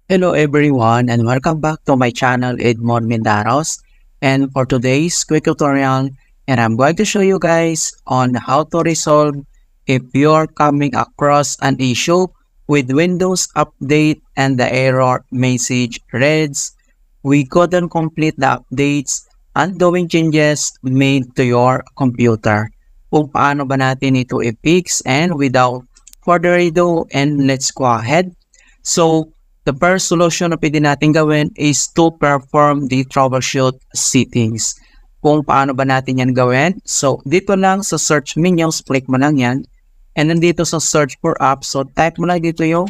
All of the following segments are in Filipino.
Hello everyone and welcome back to my channel Edmond Mindaros, and for today's quick tutorial, and I'm going to show you guys on how to resolve if you're coming across an issue with Windows Update and the error message reads, "We couldn't complete the updates, undoing changes made to your computer." Kung paano ba natin ito i-fix, and without further ado, and let's go ahead. So, the first solution na pwede natin gawin is to perform the troubleshoot settings. Kung paano ba natin yan gawin? So, dito lang sa search menu, click mo lang yan. And then dito sa search for apps, so type mo lang dito yung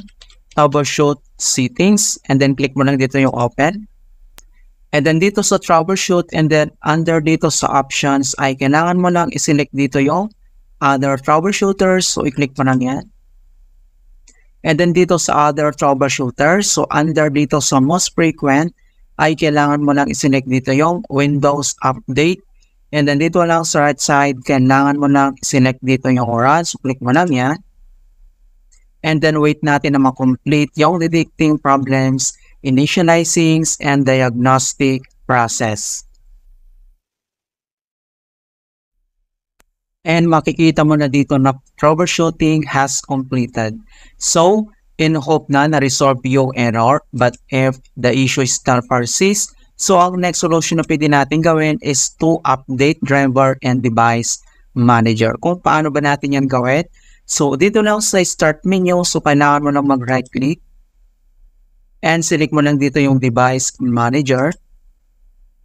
troubleshoot settings. And then click mo lang dito yung open. And then dito sa troubleshoot, and then under dito sa options, ay kailangan mo lang i-select dito yung other troubleshooters. So, i-click mo lang yan. And then dito sa other troubleshooters, so under dito sa most frequent, ay kailangan mo lang i-select dito yung Windows Update. And then dito lang sa right side, kailangan mo lang i-select dito yung run. So click mo lang yan. And then wait natin na ma-complete yung detecting problems, initializing, and diagnostic process. And makikita mo na dito na troubleshooting has completed. So, in hope na na-resolve yung error, but if the issue still persists, so ang next solution na pwede natin gawin is to update driver and device manager. Kung paano ba natin yan gawin? So, dito lang sa start menu, so kailangan mo lang mag-right click and select mo lang dito yung device manager.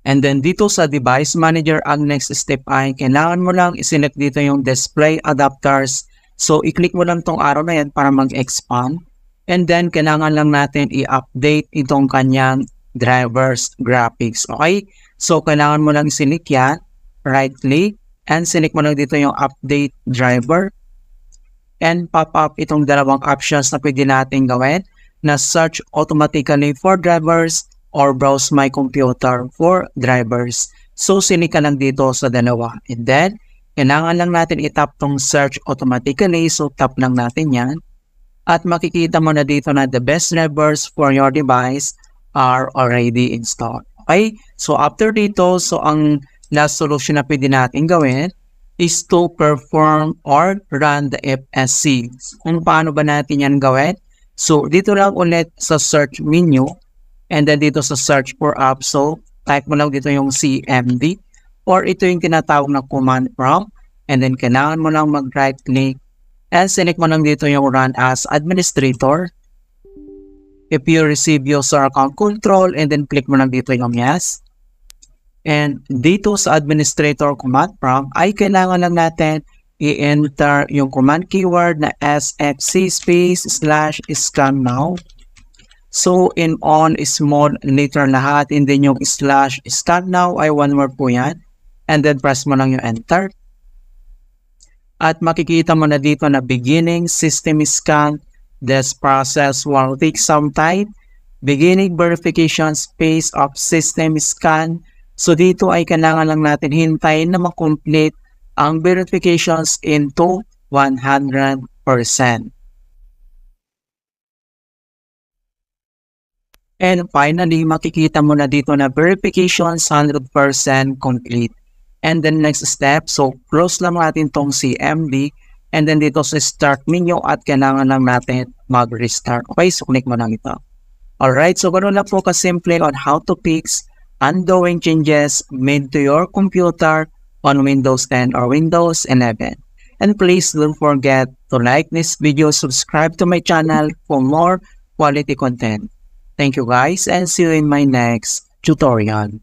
And then dito sa device manager, ang next step ay kailangan mo lang i-select dito yung display adapters. So, i-click mo lang tong arrow na yan para mag-expand. And then, kailangan lang natin i-update itong kanyang driver's graphics. Okay? So, kailangan mo lang i-select yan, right click, and select mo lang dito yung update driver. And pop up itong dalawang options na pwede natin gawin na search automatically for drivers or browse my computer for drivers. So, select ka lang dito sa dalawa. And then, kailangan lang natin itap tong search automatically. So, tap lang natin yan. At makikita mo na dito na the best drivers for your device are already installed. Okay? So, after dito, so ang last solution na pwede natin gawin is to perform or run the FSC. Kung paano ba natin yan gawin? So, dito lang ulit sa search menu. And then dito sa search for app, so type mo lang dito yung CMD or ito yung tinatawag na command prompt. And then kailangan mo lang mag-right click and select mo lang dito yung run as administrator. If you receive user account control, and then click mo lang dito yung yes. And dito sa administrator command prompt ay kailangan lang natin i-enter yung command keyword na sfc /scan now. So, in on small letter lahat, and then yung /scan now ay one word po yan. And then press mo lang yung enter. At makikita mo na dito na beginning system scan. This process will take some time. Beginning verification space of system scan. So, dito ay kailangan lang natin hintayin na makomplete ang verifications into 100%. And finally, makikita mo na dito na verification 100% complete. And then next step, so close lang natin tong CMD. And then dito sa start menu at kailangan lang natin mag-restart. Okay, so click mo lang ito. Alright, so ganoon lang po kasimple on how to fix undoing changes made to your computer on Windows 10 or Windows 11. And please don't forget to like this video, subscribe to my channel for more quality content. Thank you guys, and see you in my next tutorial.